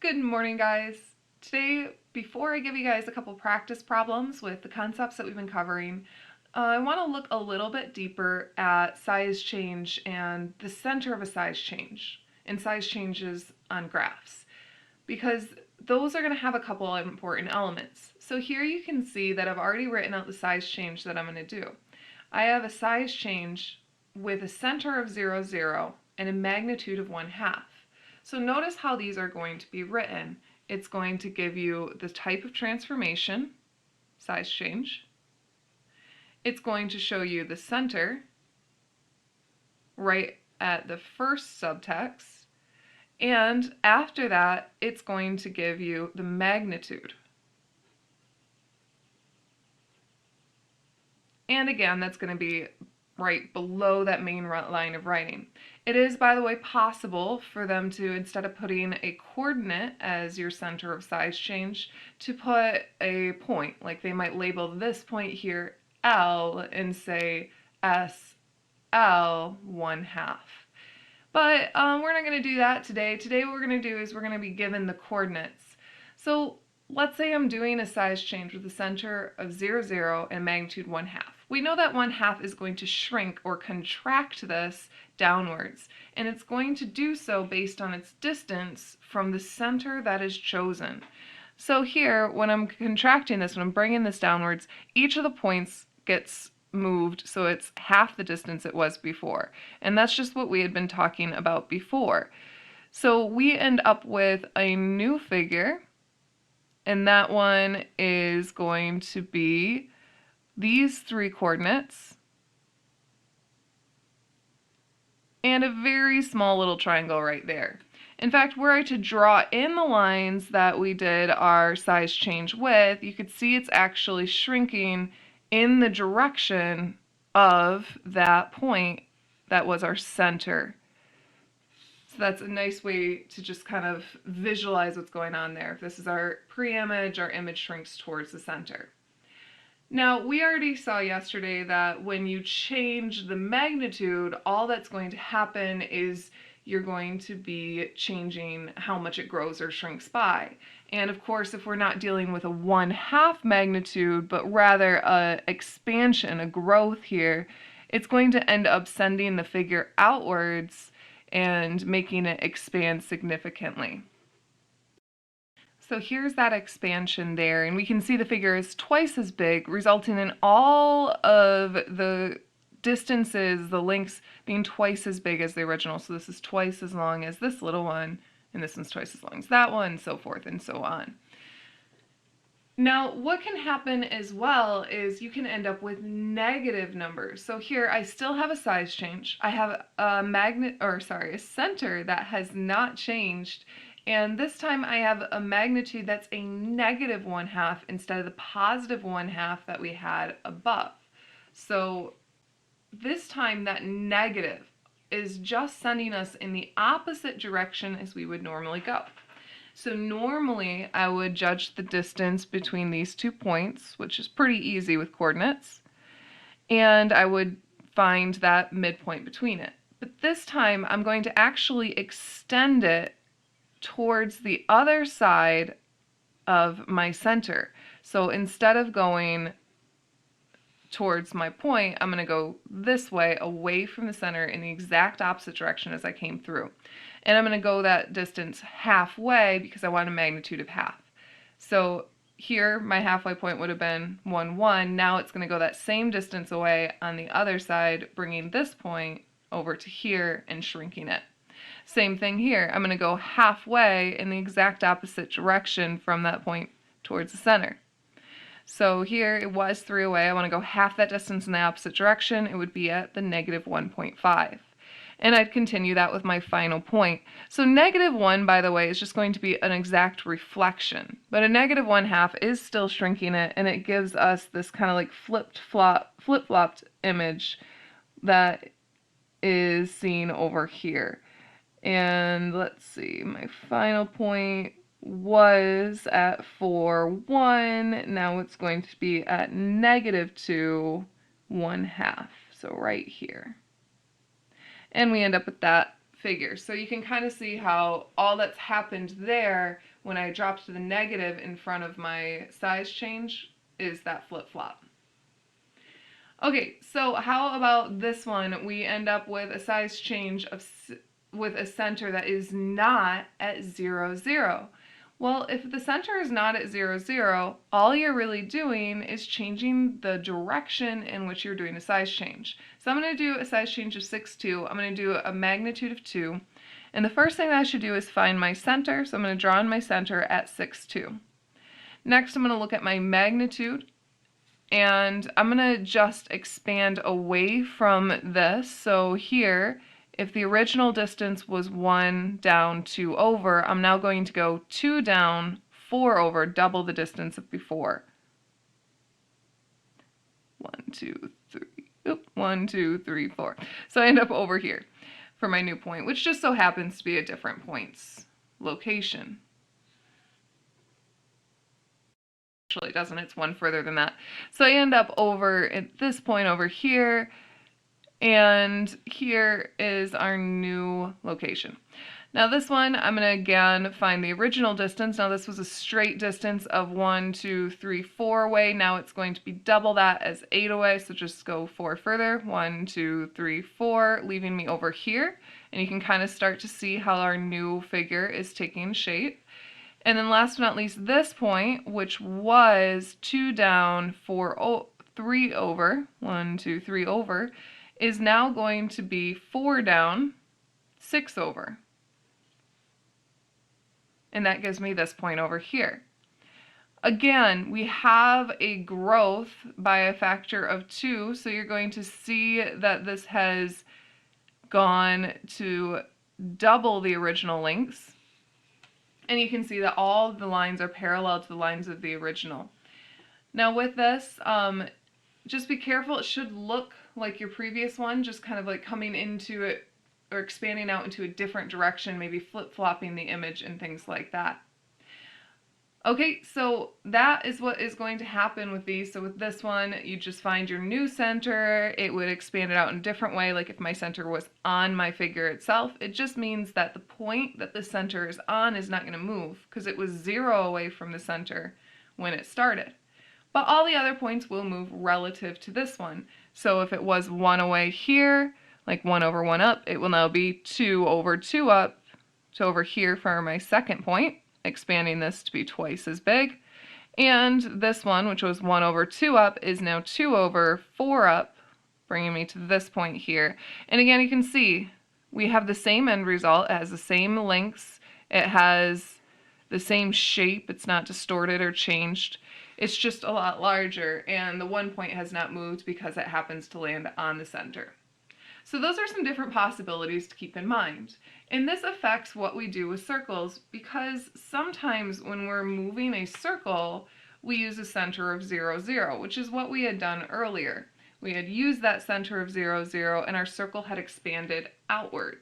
Good morning, guys. Today, before I give you guys a couple practice problems with the concepts that we've been covering, I want to look a little bit deeper at size change and the center of a size change and size changes on graphs, because those are going to have a couple of important elements. So here you can see that I've already written out the size change that I'm going to do. I have a size change with a center of 0, 0 and a magnitude of 1/2. So notice how these are going to be written. It's going to give you the type of transformation, size change. It's going to show you the center right at the first subtext. And after that, it's going to give you the magnitude. And again, that's going to be right below that main line of writing. It is, by the way, possible for them to, instead of putting a coordinate as your center of size change, to put a point. Like they might label this point here L and say SL 1/2. But we're not going to do that today. Today what we're going to do is we're going to be given the coordinates. So let's say I'm doing a size change with a center of 0, 0 and magnitude 1/2. We know that 1/2 is going to shrink or contract this downwards, and it's going to do so based on its distance from the center that is chosen. So here, when I'm contracting this, when I'm bringing this downwards, each of the points gets moved so it's half the distance it was before. And that's just what we had been talking about before. So we end up with a new figure, and that one is going to be these three coordinates and a very small little triangle right there. In fact, were I to draw in the lines that we did our size change with, you could see it's actually shrinking in the direction of that point that was our center. So that's a nice way to just kind of visualize what's going on there. If this is our pre-image, our image shrinks towards the center. Now, we already saw yesterday that when you change the magnitude, all that's going to happen is you're going to be changing how much it grows or shrinks by. And of course, if we're not dealing with a 1/2 magnitude, but rather a expansion, a growth here, it's going to end up sending the figure outwards and making it expand significantly. So here's that expansion there, and we can see the figure is twice as big, resulting in all of the distances, the lengths, being twice as big as the original. So this is twice as long as this little one, and this one's twice as long as that one, and so forth and so on. Now, what can happen as well is you can end up with negative numbers. So here I still have a size change. I have a center that has not changed. And this time I have a magnitude that's a negative 1/2 instead of the positive 1/2 that we had above. So this time that negative is just sending us in the opposite direction as we would normally go. So normally I would judge the distance between these 2 points, which is pretty easy with coordinates, and I would find that midpoint between it. But this time I'm going to actually extend it towards the other side of my center. So instead of going towards my point, I'm going to go this way, away from the center, in the exact opposite direction as I came through. And I'm going to go that distance halfway because I want a magnitude of 1/2. So here my halfway point would have been 1, 1. Now it's going to go that same distance away on the other side, bringing this point over to here and shrinking it. Same thing here. I'm going to go halfway in the exact opposite direction from that point towards the center. So here it was 3 away. I want to go half that distance in the opposite direction. It would be at the negative 1.5. And I'd continue that with my final point. So negative 1, by the way, is just going to be an exact reflection. But a negative 1/2 is still shrinking it, and it gives us this kind of like flip-flopped image that is seen over here. And let's see, my final point was at 4, 1. Now it's going to be at negative 2, 1/2. So right here. And we end up with that figure. So you can kind of see how all that's happened there when I dropped the negative in front of my size change is that flip-flop. Okay, so how about this one? We end up with a size change with a center that is not at 0, 0. Well, if the center is not at 0, 0, all you're really doing is changing the direction in which you're doing a size change. So I'm going to do a size change of 6, 2. I'm going to do a magnitude of 2. And the first thing that I should do is find my center. So I'm going to draw in my center at 6, 2. Next, I'm going to look at my magnitude. And I'm going to just expand away from this. So here, if the original distance was 1 down, 2 over, I'm now going to go 2 down, 4 over, double the distance of before. 1, 2, 3. Oop, 1, 2, 3, 4. So I end up over here for my new point, which just so happens to be a different point's location. Actually, it doesn't. It's one further than that. So I end up over at this point over here, and here is our new location. Now this one, I'm going to again find the original distance. Now this was a straight distance of 1, 2, 3, 4 away. Now it's going to be double that as 8 away, so just go 4 further. 1, 2, 3, 4, leaving me over here. And you can kind of start to see how our new figure is taking shape. And then last but not least, this point, which was 2 down, 3 over, 1, 2, 3 over, is now going to be 4 down, 6 over. And that gives me this point over here. Again, we have a growth by a factor of 2, so you're going to see that this has gone to double the original lengths. And you can see that all the lines are parallel to the lines of the original. Now with this, just be careful. It should look like your previous one, just kind of like coming into it or expanding out into a different direction, maybe flip-flopping the image and things like that. Okay, so that is what is going to happen with these. So with this one, you just find your new center. It would expand it out in a different way, like if my center was on my figure itself. It just means that the point that the center is on is not going to move because it was 0 away from the center when it started. But all the other points will move relative to this one. So if it was 1 away here, like 1 over 1 up, it will now be 2 over 2 up to over here for my second point, expanding this to be twice as big. And this one, which was 1 over 2 up, is now 2 over 4 up, bringing me to this point here. And again, you can see we have the same end result. It has the same lengths. It has the same shape. It's not distorted or changed. It's just a lot larger, and the one point has not moved because it happens to land on the center. So those are some different possibilities to keep in mind. And this affects what we do with circles because sometimes when we're moving a circle, we use a center of 0, 0, which is what we had done earlier. We had used that center of 0, 0, and our circle had expanded outward.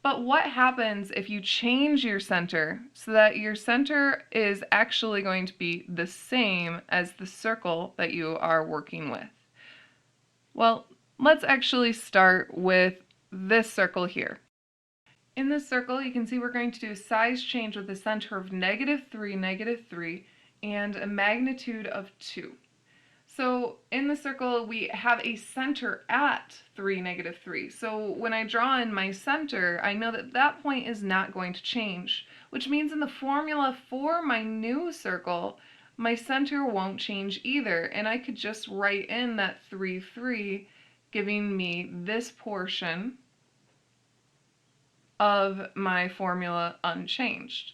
But what happens if you change your center so that your center is actually going to be the same as the circle that you are working with? Well, let's actually start with this circle here. In this circle, you can see we're going to do a size change with a center of -3, -3, and a magnitude of 2. So in the circle, we have a center at 3, -3. So when I draw in my center, I know that that point is not going to change, which means in the formula for my new circle, my center won't change either. And I could just write in that 3, 3, giving me this portion of my formula unchanged.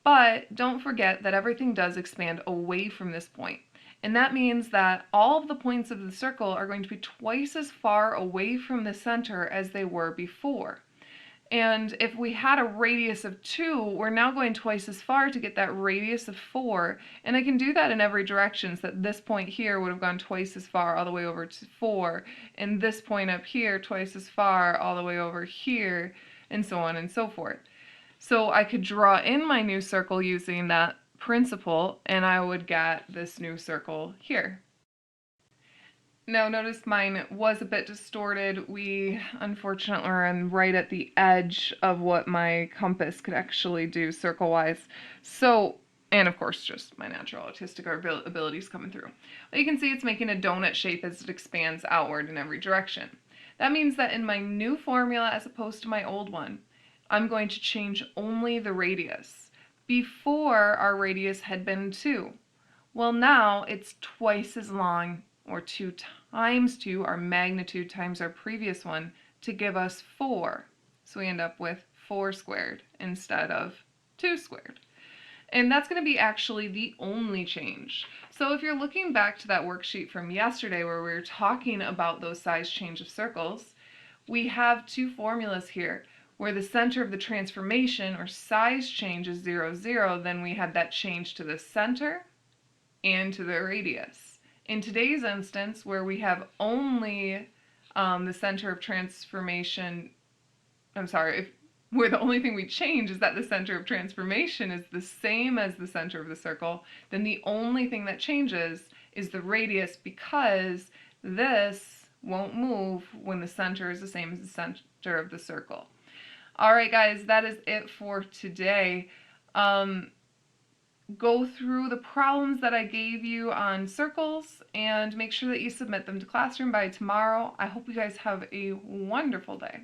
But don't forget that everything does expand away from this point. And that means that all of the points of the circle are going to be twice as far away from the center as they were before. And if we had a radius of 2, we're now going twice as far to get that radius of 4. And I can do that in every direction, so that this point here would have gone twice as far all the way over to 4, and this point up here twice as far all the way over here, and so on and so forth. So I could draw in my new circle using that principle, and I would get this new circle here. Now notice mine was a bit distorted. We unfortunately are right at the edge of what my compass could actually do circle-wise. So, and of course just my natural autistic abilities coming through. But you can see it's making a donut shape as it expands outward in every direction. That means that in my new formula as opposed to my old one, I'm going to change only the radius. Before, our radius had been 2. Well, now it's twice as long, or 2 times 2, our magnitude times our previous one, to give us 4. So we end up with 4 squared instead of 2 squared. And that's going to be actually the only change. So if you're looking back to that worksheet from yesterday where we were talking about those size change of circles, we have 2 formulas here. Where the center of the transformation or size change is 0, 0, then we had that change to the center and to the radius. In today's instance, where we have only the center of transformation, where the only thing we change is that the center of transformation is the same as the center of the circle, then the only thing that changes is the radius, because this won't move when the center is the same as the center of the circle. Alright guys, that is it for today. Go through the problems that I gave you on circles and make sure that you submit them to Classroom by tomorrow. I hope you guys have a wonderful day.